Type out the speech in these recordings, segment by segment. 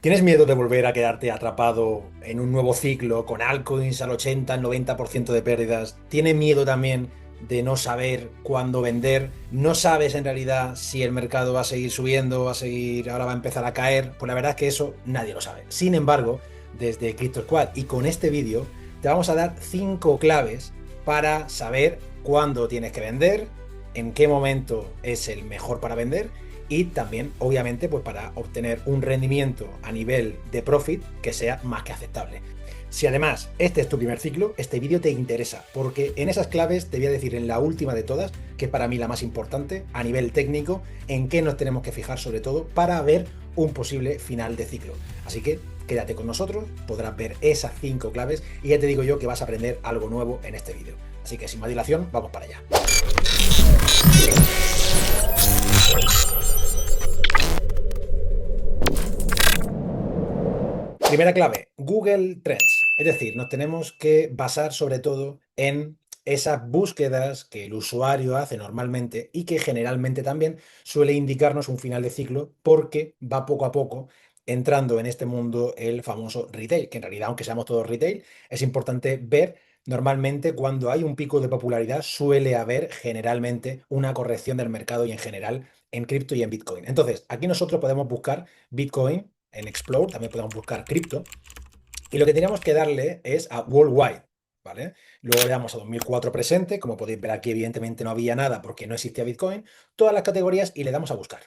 ¿Tienes miedo de volver a quedarte atrapado en un nuevo ciclo con altcoins al 80, al 90% de pérdidas? ¿Tienes miedo también de no saber cuándo vender? ¿No sabes en realidad si el mercado va a seguir subiendo, va a seguir, ahora va a empezar a caer? Pues la verdad es que eso nadie lo sabe. Sin embargo, desde Crypto Squad y con este vídeo te vamos a dar 5 claves para saber cuándo tienes que vender, en qué momento es el mejor para vender y también, obviamente, pues para obtener un rendimiento a nivel de profit que sea más que aceptable. Si además este es tu primer ciclo, este vídeo te interesa, porque en esas claves te voy a decir en la última de todas, que es para mí la más importante, a nivel técnico, en qué nos tenemos que fijar sobre todo para ver un posible final de ciclo. Así que quédate con nosotros, podrás ver esas 5 claves y ya te digo yo que vas a aprender algo nuevo en este vídeo. Así que sin más dilación, vamos para allá. Primera clave, Google Trends. Es decir, nos tenemos que basar sobre todo en esas búsquedas que el usuario hace normalmente y que generalmente también suele indicarnos un final de ciclo porque va poco a poco entrando en este mundo el famoso retail, que en realidad, aunque seamos todos retail, es importante ver normalmente cuando hay un pico de popularidad suele haber generalmente una corrección del mercado y en general en cripto y en Bitcoin. Entonces, aquí nosotros podemos buscar Bitcoin en Explore, también podemos buscar cripto, y lo que teníamos que darle es a Worldwide, ¿vale? Luego le damos a 2004 presente, como podéis ver aquí evidentemente no había nada porque no existía Bitcoin, todas las categorías y le damos a buscar.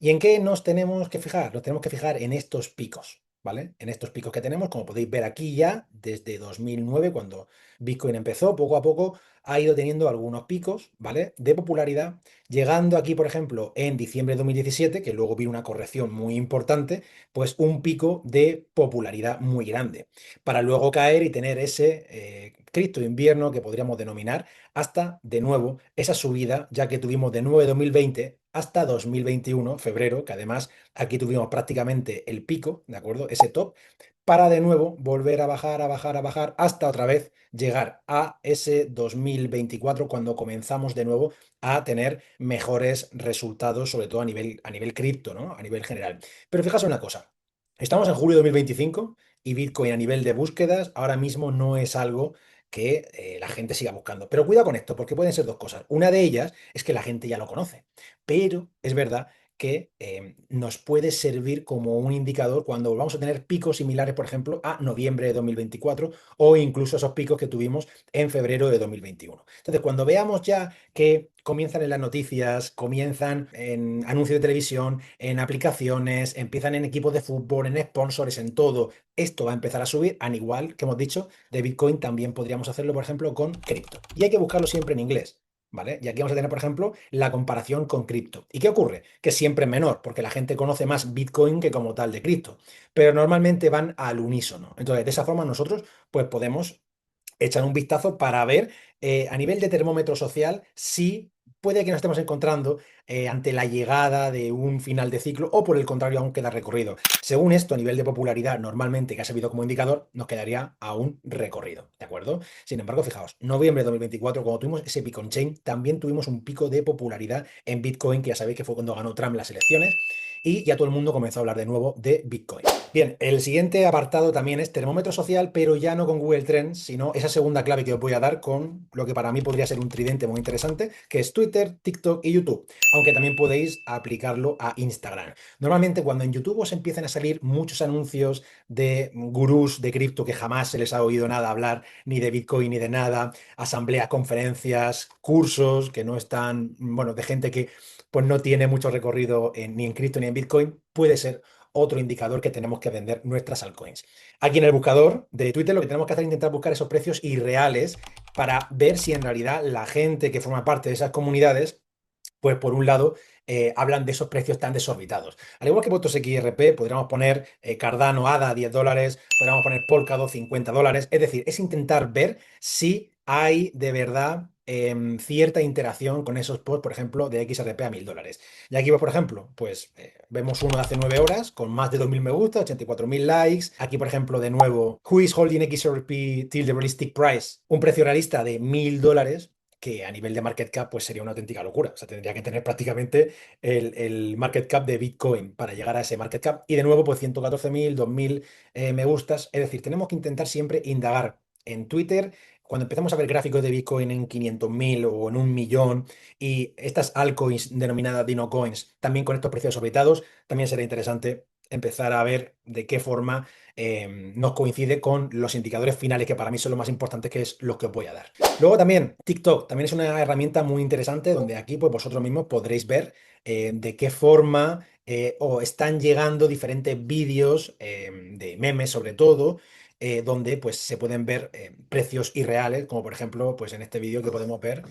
¿Y en qué nos tenemos que fijar? Nos tenemos que fijar en estos picos, ¿vale? En estos picos que tenemos, como podéis ver aquí ya, desde 2009, cuando Bitcoin empezó, poco a poco ha ido teniendo algunos picos, ¿vale? De popularidad, llegando aquí, por ejemplo, en diciembre de 2017, que luego vino una corrección muy importante, pues un pico de popularidad muy grande, para luego caer y tener ese Cristo invierno que podríamos denominar hasta de nuevo esa subida, ya que tuvimos de nuevo de 2020 hasta 2021, febrero, que además aquí tuvimos prácticamente el pico, ¿de acuerdo? Ese top, para de nuevo volver a bajar, a bajar, a bajar, hasta otra vez llegar a ese 2024, cuando comenzamos de nuevo a tener mejores resultados, sobre todo a nivel cripto, ¿no? A nivel general. Pero fijaos una cosa, estamos en julio de 2025 y Bitcoin a nivel de búsquedas ahora mismo no es algo que la gente siga buscando. Pero cuidado con esto, porque pueden ser dos cosas. Una de ellas es que la gente ya lo conoce, pero es verdad que nos puede servir como un indicador cuando vamos a tener picos similares, por ejemplo, a noviembre de 2024 o incluso esos picos que tuvimos en febrero de 2021. Entonces, cuando veamos ya que comienzan en las noticias, comienzan en anuncios de televisión, en aplicaciones, empiezan en equipos de fútbol, en sponsors, en todo, esto va a empezar a subir, al igual que hemos dicho, de Bitcoin también podríamos hacerlo, por ejemplo, con cripto. Y hay que buscarlo siempre en inglés. ¿Vale? Y aquí vamos a tener, por ejemplo, la comparación con cripto. ¿Y qué ocurre? Que siempre es menor, porque la gente conoce más Bitcoin que como tal de cripto, pero normalmente van al unísono. Entonces, de esa forma nosotros pues podemos echar un vistazo para ver a nivel de termómetro social si puede que nos estemos encontrando ante la llegada de un final de ciclo o por el contrario aún queda recorrido. Según esto, a nivel de popularidad, normalmente que ha servido como indicador, nos quedaría a un recorrido, ¿de acuerdo? Sin embargo, fijaos, noviembre de 2024, cuando tuvimos ese pico en chain, también tuvimos un pico de popularidad en Bitcoin, que ya sabéis que fue cuando ganó Trump las elecciones y ya todo el mundo comenzó a hablar de nuevo de Bitcoin. Bien, el siguiente apartado también es termómetro social, pero ya no con Google Trends, sino esa segunda clave que os voy a dar con lo que para mí podría ser un tridente muy interesante, que es Twitter, TikTok y YouTube, aunque también podéis aplicarlo a Instagram. Normalmente cuando en YouTube os empiezan a salir muchos anuncios de gurús de cripto que jamás se les ha oído nada hablar, ni de Bitcoin ni de nada, asambleas, conferencias, cursos que no están, bueno, de gente que pues no tiene mucho recorrido ni en cripto ni en Bitcoin, puede ser otro indicador que tenemos que vender nuestras altcoins. Aquí en el buscador de Twitter lo que tenemos que hacer es intentar buscar esos precios irreales para ver si en realidad la gente que forma parte de esas comunidades, pues por un lado, hablan de esos precios tan desorbitados. Al igual que votos XRP, podríamos poner Cardano ADA a $10, podríamos poner Polkadot $50. Es decir, es intentar ver si hay de verdad cierta interacción con esos posts, por ejemplo, de XRP a $1000. Y aquí, pues, por ejemplo, pues vemos uno de hace 9 horas con más de 2000 me gusta, 84.000 likes. Aquí, por ejemplo, de nuevo, Who is holding XRP till the realistic price? Un precio realista de $1000. que a nivel de market cap pues sería una auténtica locura. O sea, tendría que tener prácticamente el market cap de Bitcoin para llegar a ese market cap. Y de nuevo, pues 114.000, 2.000 me gustas. Es decir, tenemos que intentar siempre indagar en Twitter. Cuando empezamos a ver gráficos de Bitcoin en 500.000 o en 1 millón y estas altcoins denominadas Dino Coins también con estos precios orbitados, también será interesante empezar a ver de qué forma nos coincide con los indicadores finales, que para mí son lo más importantes, que es los que os voy a dar. Luego también TikTok, también es una herramienta muy interesante donde aquí pues vosotros mismos podréis ver de qué forma o están llegando diferentes vídeos de memes sobre todo, donde pues se pueden ver precios irreales, como por ejemplo pues en este vídeo que podemos ver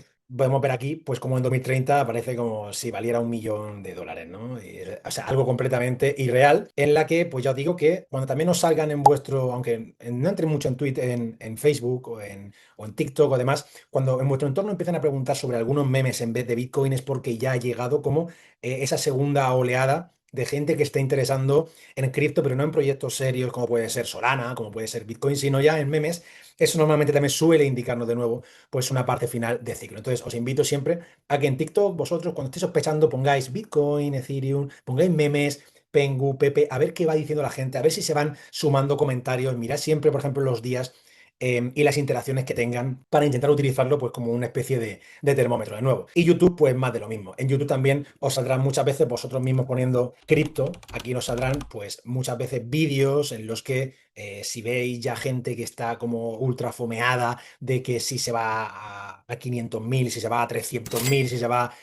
aquí pues como en 2030 parece como si valiera 1 millón de dólares, ¿no? O sea, algo completamente irreal en la que pues ya os digo que cuando también os salgan en vuestro, aunque no entre mucho en Twitter, en Facebook o en TikTok o demás, cuando en vuestro entorno empiezan a preguntar sobre algunos memes en vez de Bitcoin es porque ya ha llegado como esa segunda oleada de gente que está interesando en cripto, pero no en proyectos serios como puede ser Solana, como puede ser Bitcoin, sino ya en memes. Eso normalmente también suele indicarnos de nuevo pues una parte final de ciclo. Entonces os invito siempre a que en TikTok vosotros cuando estéis sospechando pongáis Bitcoin, Ethereum, pongáis memes, Pengu, Pepe, a ver qué va diciendo la gente, a ver si se van sumando comentarios. Mirad siempre, por ejemplo, los días y las interacciones que tengan para intentar utilizarlo pues como una especie de termómetro de nuevo. Y YouTube pues más de lo mismo. En YouTube también os saldrán muchas veces vosotros mismos poniendo cripto. Aquí nos saldrán pues muchas veces vídeos en los que si veis ya gente que está como ultra fomeada de que si se va a 500.000, si se va a 300.000, si se va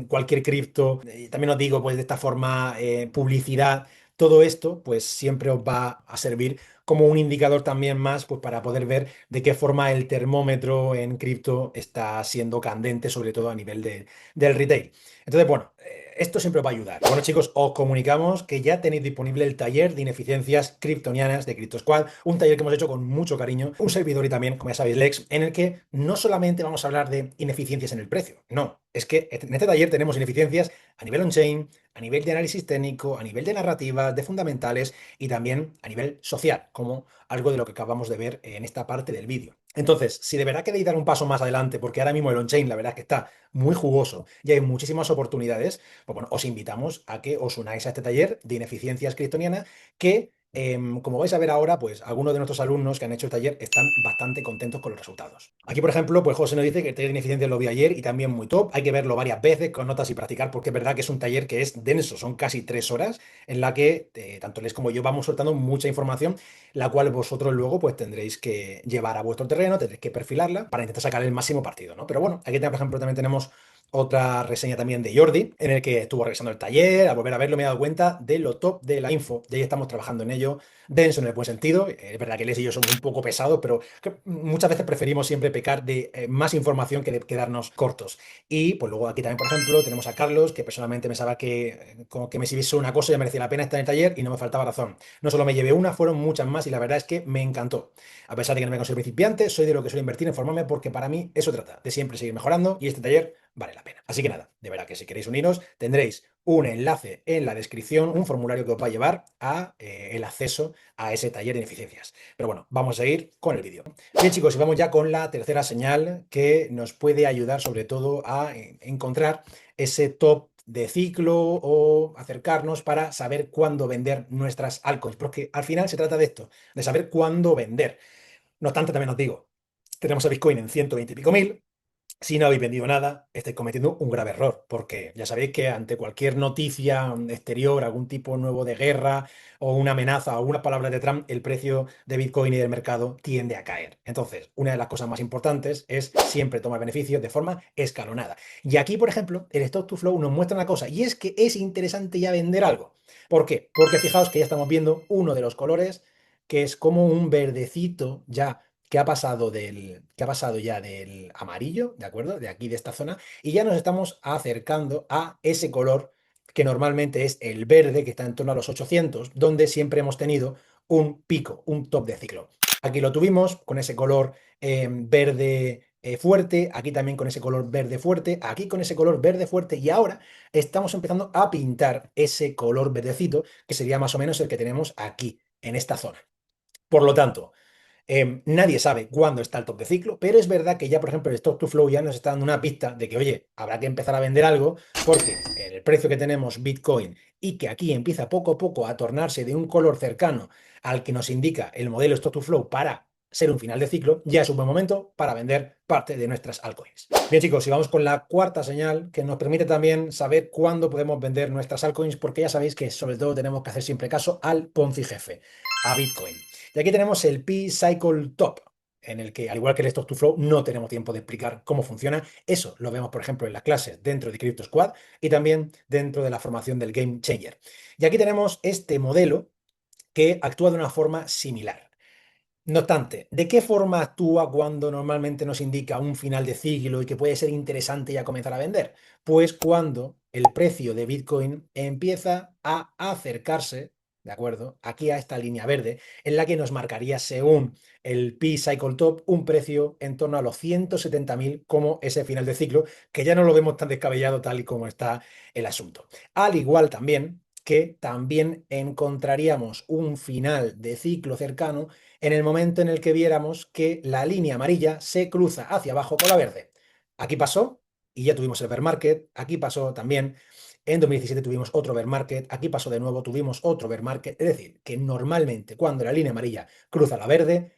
cualquier cripto, también os digo pues de esta forma publicidad, todo esto pues siempre os va a servir como un indicador también más, pues para poder ver de qué forma el termómetro en cripto está siendo candente, sobre todo a nivel del retail. Entonces, bueno, esto siempre os va a ayudar. Bueno, chicos, os comunicamos que ya tenéis disponible el taller de ineficiencias criptonianas de CryptoSquad, un taller que hemos hecho con mucho cariño, un servidor y también, como ya sabéis, Lex, en el que no solamente vamos a hablar de ineficiencias en el precio, no, es que en este taller tenemos ineficiencias a nivel on-chain, a nivel de análisis técnico, a nivel de narrativas, de fundamentales y también a nivel social, como algo de lo que acabamos de ver en esta parte del vídeo. Entonces, si de verdad queréis dar un paso más adelante, porque ahora mismo el on-chain la verdad es que está muy jugoso y hay muchísimas oportunidades, pues bueno, os invitamos a que os unáis a este taller de ineficiencias criptonianas que como vais a ver ahora, pues algunos de nuestros alumnos que han hecho el taller están bastante contentos con los resultados. Aquí, por ejemplo, pues José nos dice que el taller de ineficiencias lo vi ayer y también muy top. Hay que verlo varias veces con notas y practicar porque es verdad que es un taller que es denso, son casi 3 horas en la que tanto Les como yo vamos soltando mucha información, la cual vosotros luego pues tendréis que llevar a vuestro terreno, tendréis que perfilarla para intentar sacar el máximo partido, ¿no? Pero bueno, aquí por ejemplo también tenemos otra reseña también de Jordi, en el que estuvo revisando el taller, al volver a verlo me he dado cuenta de lo top de la info, y ahí estamos trabajando en ello, denso en el buen sentido, es verdad que Les y yo somos un poco pesados, pero que muchas veces preferimos siempre pecar de más información que de quedarnos cortos. Y pues luego aquí también, por ejemplo, tenemos a Carlos, que personalmente me sabía que como que me sirviese una cosa ya merecía la pena estar en el taller y no me faltaba razón. No solo me llevé una, fueron muchas más y la verdad es que me encantó. A pesar de que no me considero principiante, soy de lo que suelo invertir en formarme porque para mí eso trata, de siempre seguir mejorando y este taller vale la pena. Así que nada, de verdad que si queréis uniros, tendréis un enlace en la descripción, un formulario que os va a llevar a el acceso a ese taller de ineficiencias. Pero bueno, vamos a ir con el vídeo. Bien chicos, y vamos ya con la tercera señal que nos puede ayudar sobre todo a encontrar ese top de ciclo o acercarnos para saber cuándo vender nuestras altcoins, porque al final se trata de esto, de saber cuándo vender. No obstante, también os digo, tenemos a Bitcoin en 120 y pico mil. Si no habéis vendido nada, estáis cometiendo un grave error, porque ya sabéis que ante cualquier noticia exterior, algún tipo nuevo de guerra o una amenaza o unas palabras de Trump, el precio de Bitcoin y del mercado tiende a caer. Entonces, una de las cosas más importantes es siempre tomar beneficios de forma escalonada. Y aquí, por ejemplo, el Stock to Flow nos muestra una cosa, y es que es interesante ya vender algo. ¿Por qué? Porque fijaos que ya estamos viendo uno de los colores que es como un verdecito ya que ha pasado ya del amarillo, ¿de acuerdo? De aquí, de esta zona, y ya nos estamos acercando a ese color que normalmente es el verde, que está en torno a los 800, donde siempre hemos tenido un pico, un top de ciclo. Aquí lo tuvimos con ese color verde fuerte, aquí también con ese color verde fuerte, aquí con ese color verde fuerte, y ahora estamos empezando a pintar ese color verdecito, que sería más o menos el que tenemos aquí, en esta zona. Por lo tanto, Nadie sabe cuándo está el top de ciclo, pero es verdad que ya, por ejemplo, el Stock to Flow ya nos está dando una pista de que, oye, habrá que empezar a vender algo porque el precio que tenemos Bitcoin y que aquí empieza poco a poco a tornarse de un color cercano al que nos indica el modelo Stock to Flow para ser un final de ciclo, ya es un buen momento para vender parte de nuestras altcoins. Bien, chicos, y vamos con la cuarta señal que nos permite también saber cuándo podemos vender nuestras altcoins, porque ya sabéis que sobre todo tenemos que hacer siempre caso al Ponzi jefe, a Bitcoin. Y aquí tenemos el P-Cycle Top, en el que, al igual que el Stock to Flow, no tenemos tiempo de explicar cómo funciona. Eso lo vemos, por ejemplo, en las clases dentro de Crypto Squad y también dentro de la formación del Game Changer. Y aquí tenemos este modelo que actúa de una forma similar. No obstante, ¿de qué forma actúa cuando normalmente nos indica un final de ciclo y que puede ser interesante ya comenzar a vender? Pues cuando el precio de Bitcoin empieza a acercarse, ¿de acuerdo? Aquí a esta línea verde, en la que nos marcaría, según el P-Cycle Top, un precio en torno a los 170.000 como ese final de ciclo, que ya no lo vemos tan descabellado tal y como está el asunto. Al igual también que también encontraríamos un final de ciclo cercano en el momento en el que viéramos que la línea amarilla se cruza hacia abajo con la verde. Aquí pasó y ya tuvimos el bear market, aquí pasó también, en 2017 tuvimos otro bear market, aquí pasó de nuevo, tuvimos otro bear market, es decir, que normalmente cuando la línea amarilla cruza la verde,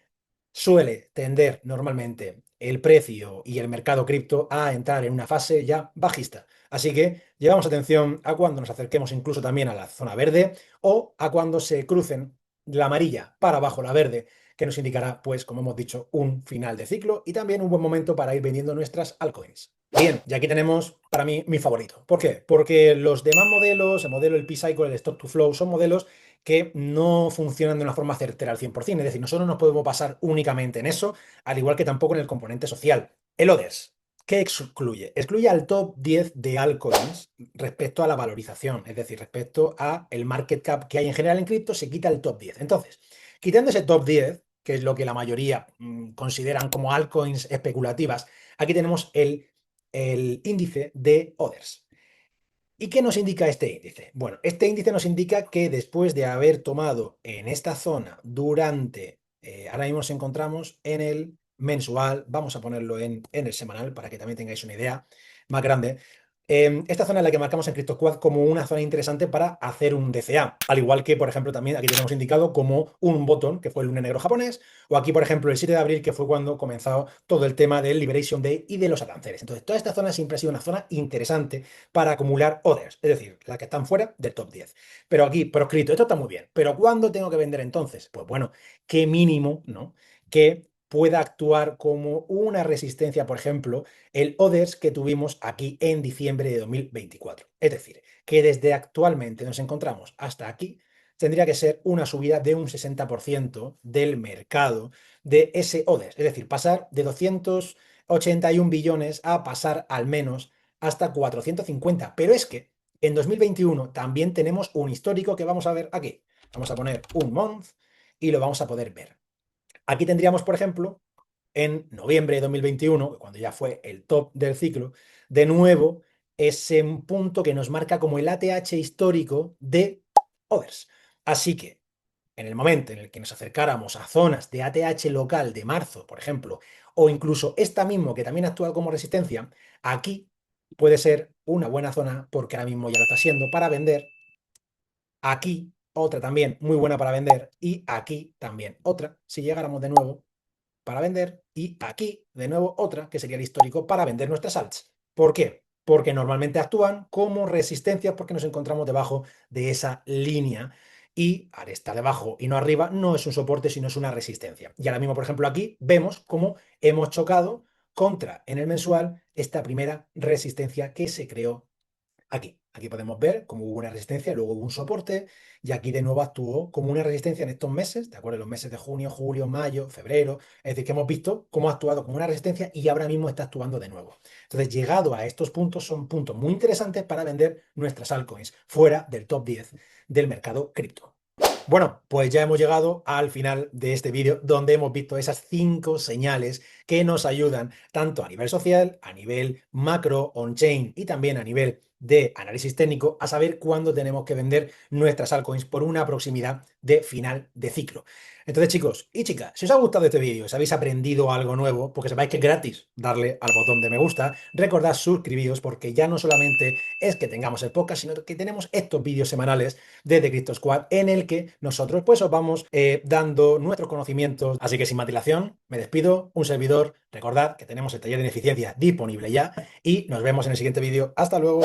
suele tender normalmente el precio y el mercado cripto a entrar en una fase ya bajista. Así que llevamos atención a cuando nos acerquemos incluso también a la zona verde o a cuando se crucen la amarilla para abajo la verde, que nos indicará, pues, como hemos dicho, un final de ciclo y también un buen momento para ir vendiendo nuestras altcoins. Bien, y aquí tenemos para mí mi favorito. ¿Por qué? Porque los demás modelos, el modelo, el P-Cycle, el Stock to Flow, son modelos que no funcionan de una forma certera al 100%. Es decir, nosotros nos podemos basar únicamente en eso, al igual que tampoco en el componente social. El ODS, ¿qué excluye? Excluye al top 10 de altcoins respecto a la valorización, es decir, respecto a el market cap que hay en general en cripto, se quita el top 10. Entonces, quitando ese top 10, que es lo que la mayoría consideran como altcoins especulativas, aquí tenemos el índice de Others. ¿Y qué nos indica este índice? Bueno, este índice nos indica que después de haber tomado en esta zona durante, ahora mismo nos encontramos en el mensual, vamos a ponerlo en el semanal para que también tengáis una idea más grande. Esta zona es la que marcamos en CryptoSquad como una zona interesante para hacer un DCA, al igual que, por ejemplo, también aquí tenemos indicado como un botón, que fue el lunes negro japonés, o aquí, por ejemplo, el 7 de abril, que fue cuando comenzó todo el tema del Liberation Day y de los aranceles. Entonces, toda esta zona siempre ha sido una zona interesante para acumular orders, es decir, las que están fuera del top 10. Pero aquí, proscrito, esto está muy bien, pero ¿cuándo tengo que vender entonces? Pues bueno, qué mínimo, ¿no? Que pueda actuar como una resistencia, por ejemplo, el ODERS que tuvimos aquí en diciembre de 2024. Es decir, que desde actualmente nos encontramos hasta aquí, tendría que ser una subida de un 60% del mercado de ese ODERS. Es decir, pasar de 281 billones a pasar al menos hasta 450. Pero es que en 2021 también tenemos un histórico que vamos a ver aquí. Vamos a poner un month y lo vamos a poder ver. Aquí tendríamos, por ejemplo, en noviembre de 2021, cuando ya fue el top del ciclo, de nuevo ese punto que nos marca como el ATH histórico de Others. Así que en el momento en el que nos acercáramos a zonas de ATH local de marzo, por ejemplo, o incluso esta mismo que también actúa como resistencia, aquí puede ser una buena zona porque ahora mismo ya lo está siendo para vender. Aquí otra también muy buena para vender y aquí también otra, si llegáramos de nuevo para vender y aquí de nuevo otra que sería el histórico para vender nuestras alts. ¿Por qué? Porque normalmente actúan como resistencias porque nos encontramos debajo de esa línea y al estar debajo y no arriba no es un soporte sino es una resistencia. Y ahora mismo, por ejemplo, aquí vemos cómo hemos chocado contra en el mensual esta primera resistencia que se creó aquí. Aquí podemos ver cómo hubo una resistencia, luego hubo un soporte y aquí de nuevo actuó como una resistencia en estos meses, ¿de acuerdo? En los meses de junio, julio, mayo, febrero. Es decir, que hemos visto cómo ha actuado como una resistencia y ahora mismo está actuando de nuevo. Entonces, llegado a estos puntos, son puntos muy interesantes para vender nuestras altcoins fuera del top 10 del mercado cripto. Bueno, pues ya hemos llegado al final de este vídeo donde hemos visto esas 5 señales que nos ayudan tanto a nivel social, a nivel macro, on-chain y también a nivel de análisis técnico a saber cuándo tenemos que vender nuestras altcoins por una proximidad de final de ciclo. Entonces, chicos y chicas, si os ha gustado este vídeo, si habéis aprendido algo nuevo, porque sepáis que es gratis darle al botón de me gusta, recordad suscribiros porque ya no solamente es que tengamos el podcast, sino que tenemos estos vídeos semanales desde Crypto Squad en el que nosotros pues os vamos dando nuestros conocimientos. Así que sin más dilación, me despido, un servidor, recordad que tenemos el taller de ineficiencia disponible ya y nos vemos en el siguiente vídeo. Hasta luego.